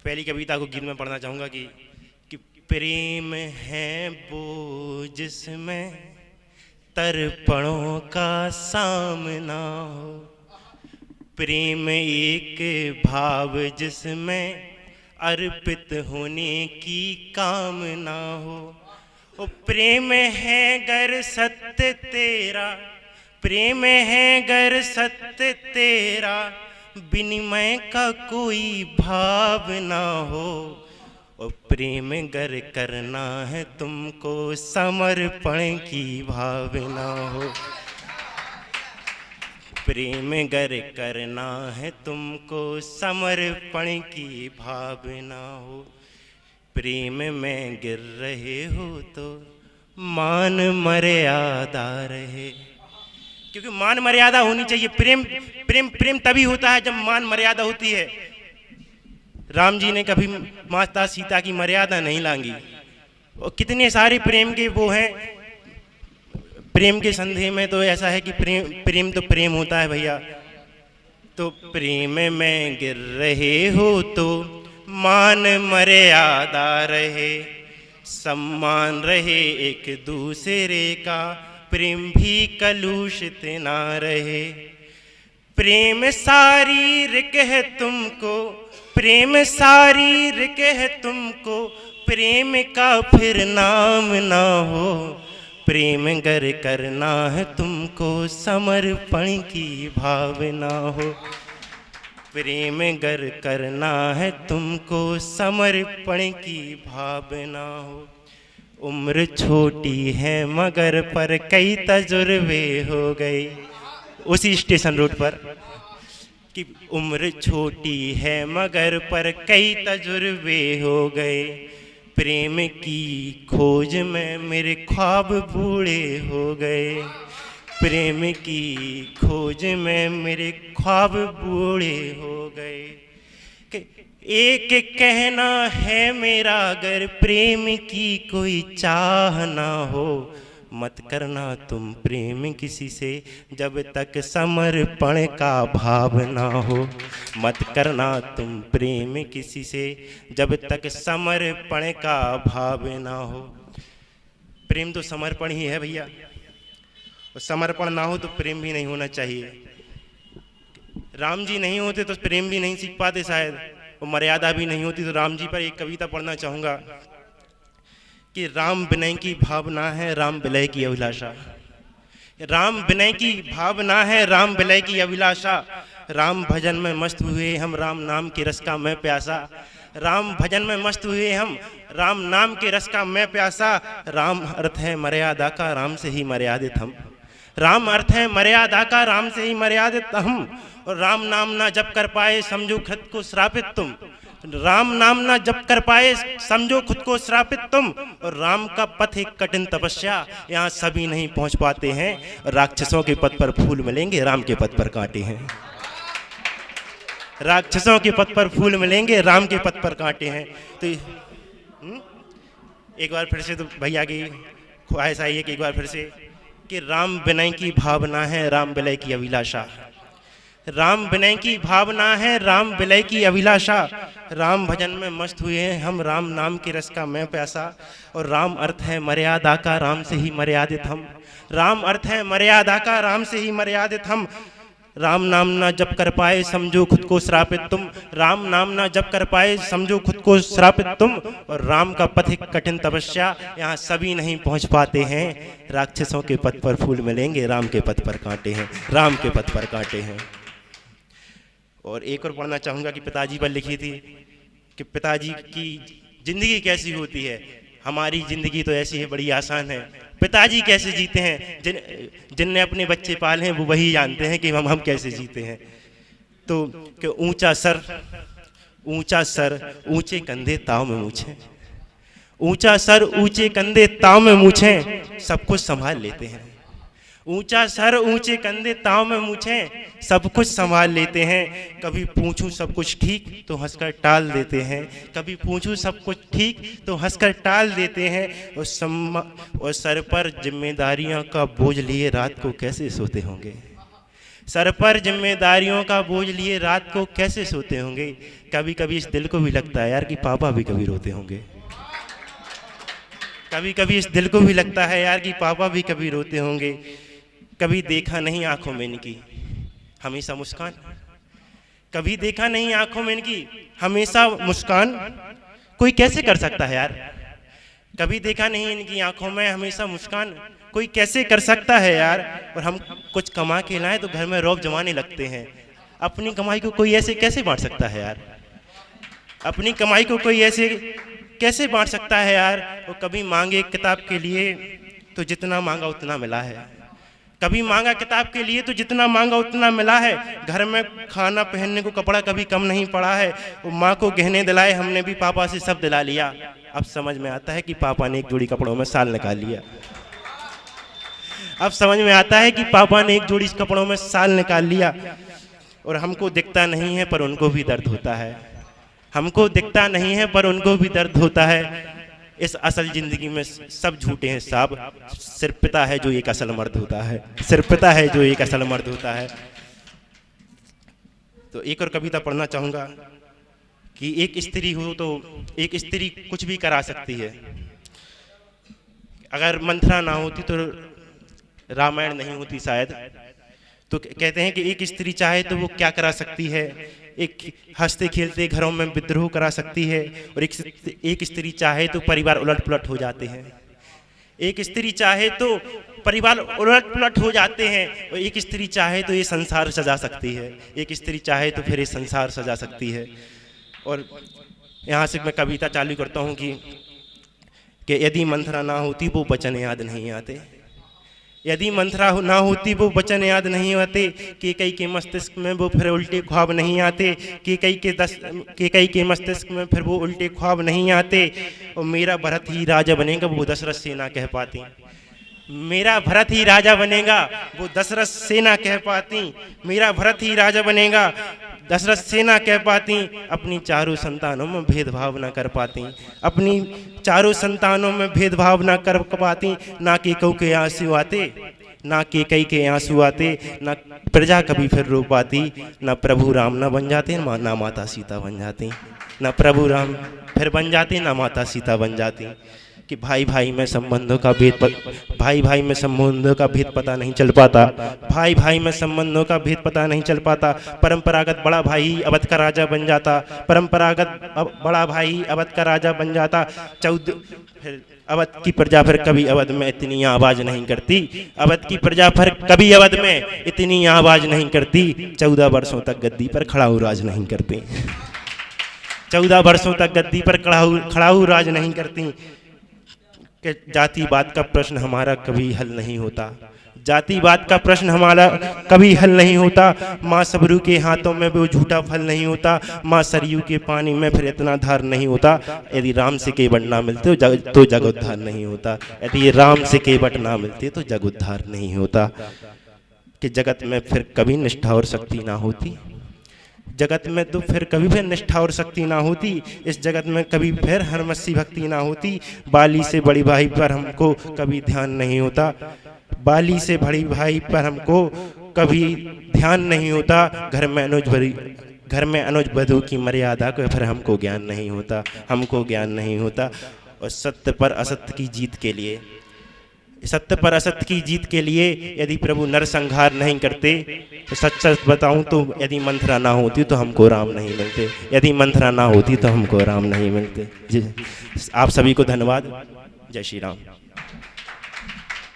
पहली कविता को गीत में पढ़ना चाहूँगा कि प्रेम है वो जिसमें तर्पणों का सामना हो, प्रेम एक भाव जिसमें अर्पित होने की कामना हो। ओ प्रेम है गर सत्य तेरा, प्रेम है गर सत्य तेरा, विनिमय का कोई भाव ना हो। और प्रेम गर करना है तुमको समर्पण की भावना हो, प्रेम गर करना है तुमको समर्पण की भावना हो। प्रेम में गिर रहे हो तो मान मर्यादा रहे, क्योंकि मान मर्यादा होनी चाहिए। प्रेम प्रेम प्रेम तभी होता है जब मान मर्यादा होती है। राम जी ने कभी माता सीता की मर्यादा नहीं लांगी, और कितने सारे प्रेम के वो हैं। प्रेम के संदेह में तो ऐसा है कि प्रेम तो प्रेम होता है भैया। तो प्रेम में गिर रहे हो तो मान मर्यादा रहे, सम्मान रहे एक दूसरे का, प्रेम भी कलुषित ना रहे। प्रेम शारीरिक है तुमको, प्रेम शारीरिक है तुमको, प्रेम का फिर नाम ना हो। प्रेम गर करना है तुमको समर्पण की भावना हो, प्रेम गर करना है तुमको समर्पण की भावना हो। उम्र छोटी है मगर पर कई तजुर्बे हो गए, उसी स्टेशन रोड पर कि उम्र छोटी है मगर पर कई तजुर्बे हो गए। प्रेम की खोज में मेरे ख्वाब बूढ़े हो गए, प्रेम की खोज में मेरे ख्वाब बूढ़े हो गए। एक कहना है मेरा अगर प्रेम की कोई चाह ना हो, मत करना तुम प्रेम किसी से जब तक समर्पण का भाव ना हो। मत करना तुम प्रेम किसी से जब तक समर्पण का भाव ना हो। प्रेम तो समर्पण ही है भैया, और समर्पण ना हो तो प्रेम भी नहीं होना चाहिए। राम जी नहीं होते तो प्रेम भी नहीं सीख पाते शायद, और मर्यादा भी नहीं होती। तो राम जी पर एक कविता पढ़ना चाहूँगा कि राम विनय की भावना है राम विलय की अभिलाषा। राम विनय की भावना है राम विलय की अभिलाषा, राम भजन में मस्त हुए हम राम नाम के रस का मैं प्यासा। राम भजन में मस्त हुए हम राम नाम के रस का मैं प्यासा। राम अर्थ है मर्यादा का राम से ही मर्यादित हम, राम अर्थ है मर्यादा का राम से ही मर्यादित हम। और राम नाम ना जप कर पाए समझो खुद को श्रापित तुम, राम नाम ना जप कर पाए समझो खुद को श्रापित तुम। और राम का पथ एक कठिन तपस्या, यहाँ सभी नहीं पहुंच पाते हैं। राक्षसों के पथ पर फूल मिलेंगे राम के पथ पर कांटे हैं, राक्षसों के पथ पर फूल मिलेंगे राम के पथ पर कांटे हैं। तो एक बार फिर से तो भैया की ख्वाहिश आई है कि एक बार फिर से कि राम विनय की भावना है राम विलय की अभिलाषा। राम विनय की भावना है राम विलय की अभिलाषा। राम भजन में मस्त हुए हैं हम राम नाम के रस का मैं प्यासा। और राम अर्थ है मर्यादा का राम से ही मर्यादित हम, राम अर्थ है मर्यादा का राम से ही मर्यादित हम। राम नाम ना जप कर पाए समझो खुद को श्रापित तुम, राम नाम ना जप कर पाए समझो खुद को श्रापित तुम। और राम का पथ एक कठिन तपस्या, यहाँ सभी नहीं पहुँच पाते हैं। राक्षसों के पथ पर फूल मिलेंगे राम के पथ पर कांटे हैं, राम के पथ पर कांटे हैं। और एक और पढ़ना चाहूँगा कि पिताजी पर लिखी थी कि पिताजी की ज़िंदगी कैसी होती है। हमारी ज़िंदगी तो ऐसी है बड़ी आसान है, पिताजी कैसे जीते हैं जिनने अपने बच्चे पाले हैं वो वही जानते हैं कि हम कैसे जीते हैं। तो कि ऊंचा सर ऊंचे कंधे ताव में मूछें, ऊंचा सर ऊंचे कंधे ताव में मूछें, सब कुछ संभाल लेते हैं। ऊंचा सर ऊंचे कंधे ताव में मूछें, सब कुछ संभाल लेते हैं। कभी पूछूं सब कुछ ठीक तो हंसकर टाल देते हैं, कभी पूछूं सब कुछ ठीक तो हंसकर टाल देते हैं। और सर पर जिम्मेदारियों का बोझ लिए रात को कैसे सोते होंगे, सर पर जिम्मेदारियों का बोझ लिए रात को कैसे सोते होंगे। कभी कभी इस दिल को भी लगता है यार कि पापा भी कभी रोते होंगे। कभी कभी इस दिल को भी लगता है यार कि पापा भी कभी रोते होंगे। कभी देखा नहीं आंखों में इनकी हमेशा मुस्कान, कभी देखा नहीं आंखों में इनकी हमेशा मुस्कान, कोई कैसे कर सकता है यार। कभी देखा नहीं इनकी आंखों में हमेशा मुस्कान, कोई कैसे कर सकता है यार। और हम कुछ कमा के लाएं तो घर में रौब जमाने लगते हैं। अपनी कमाई को कोई ऐसे कैसे बांट सकता है यार। अपनी कमाई को कोई ऐसे कैसे बांट सकता है यार। वो कभी मांगे किताब के लिए तो जितना मांगा उतना मिला है। कभी मांगा किताब के लिए तो जितना मांगा उतना मिला है। घर में खाना पहनने को कपड़ा कभी कम नहीं पड़ा है। वो माँ को गहने दिलाए हमने भी पापा से सब दिला लिया। अब समझ में आता है कि पापा ने एक जोड़ी कपड़ों में साल निकाल लिया। अब समझ में आता है कि पापा ने एक जोड़ी कपड़ों में साल निकाल लिया। और हमको दिखता नहीं है पर उनको भी दर्द होता है। हमको दिखता नहीं है पर उनको भी दर्द होता है। इस असल जिंदगी में सब झूठे हैं साहब, सिर्फ पिता है जो एक असल मर्द होता है। सिर्फ पिता है जो एक असल मर्द होता है। तो एक और कविता पढ़ना चाहूँगा कि एक स्त्री हो तो एक स्त्री कुछ भी करा सकती है। अगर मंथरा ना होती तो रामायण नहीं होती शायद। तो कहते हैं कि एक स्त्री चाहे तो वो क्या करा सकती है। एक हंसते खेलते घरों में विद्रोह करा सकती है। और एक स्त्री चाहे तो परिवार उलट पुलट हो जाते हैं। एक स्त्री चाहे तो परिवार उलट पुलट हो जाते हैं। और एक स्त्री चाहे तो ये संसार सजा सकती है। एक स्त्री चाहे तो फिर ये संसार सजा सकती है। और यहाँ से मैं कविता चालू करता हूँ कि यदि मंथरा ना होती वो वचन याद नहीं आते। यदि मंथरा ना होती वो वचन याद नहीं आते। कैकई के मस्तिष्क में वो फिर उल्टे ख्वाब नहीं आते। कैकई के मस्तिष्क में फिर वो उल्टे ख्वाब नहीं आते। और मेरा भरत ही राजा बनेगा वो दशरथ से ना कह पाती। मेरा भरत ही राजा बनेगा वो दशरथ से ना कह पाती। मेरा भरत ही राजा बनेगा दशरथ से ना कह पाती। अपनी चारों संतानों में भेदभाव ना कर पाती। अपनी चारों संतानों में भेदभाव ना कर पाती। ना कैकई के आंसू आते, ना कैकई के आंसू आते। ना प्रजा कभी फिर रो पाती। ना प्रभु राम ना बन जाते, ना माता सीता बन जाती। ना प्रभु राम फिर बन जाते, ना माता सीता बन जाती। कि भाई भाई में संबंधों का भेद पता नहीं चल पाता। भाई भाई में संबंधों का भेद पता नहीं चल पाता। परंपरागत बड़ा भाई अवध का राजा बन जाता। परंपरागत बड़ा भाई अवध का राजा बन जाता। फिर अवध की प्रजा फिर कभी अवध में इतनी आवाज नहीं करती। अवध की प्रजा फिर कभी अवध में इतनी आवाज नहीं करती। 14 वर्षों तक गद्दी पर खड़ाऊ राज नहीं करती। 14 वर्षों तक गद्दी पर खड़ाऊ राज नहीं करती। कि जातिवाद का प्रश्न हमारा कभी हल नहीं होता। जातिवाद का प्रश्न हमारा कभी हल नहीं होता। माँ सबरू के हाथों में वो झूठा फल नहीं होता। माँ सरयू के पानी में फिर इतना धार नहीं होता। यदि राम से केवट ना मिलते तो जग उद्धार नहीं होता। यदि राम से केवट ना मिलते तो जग उद्धार नहीं होता। कि जगत में फिर कभी निष्ठा और शक्ति ना होती। जगत में तो फिर कभी फिर निष्ठा और शक्ति ना होती। इस जगत में कभी फिर हरमस्सी भक्ति ना होती। बाली से बड़ी भाई पर हमको कभी ध्यान नहीं होता। बाली से बड़ी भाई पर हमको कभी ध्यान नहीं होता। घर में अनुज वधू की मर्यादा को फिर हमको ज्ञान नहीं होता। हमको ज्ञान नहीं होता। और सत्य पर असत्य की जीत के लिए, सत्य पर असत्य की जीत के लिए यदि प्रभु नरसंहार नहीं करते तो सच सच बताऊं तो यदि मंथरा ना होती तो हमको राम नहीं मिलते। यदि मंथरा ना होती तो हमको राम नहीं मिलते। जी आप सभी को धन्यवाद। जय श्री राम।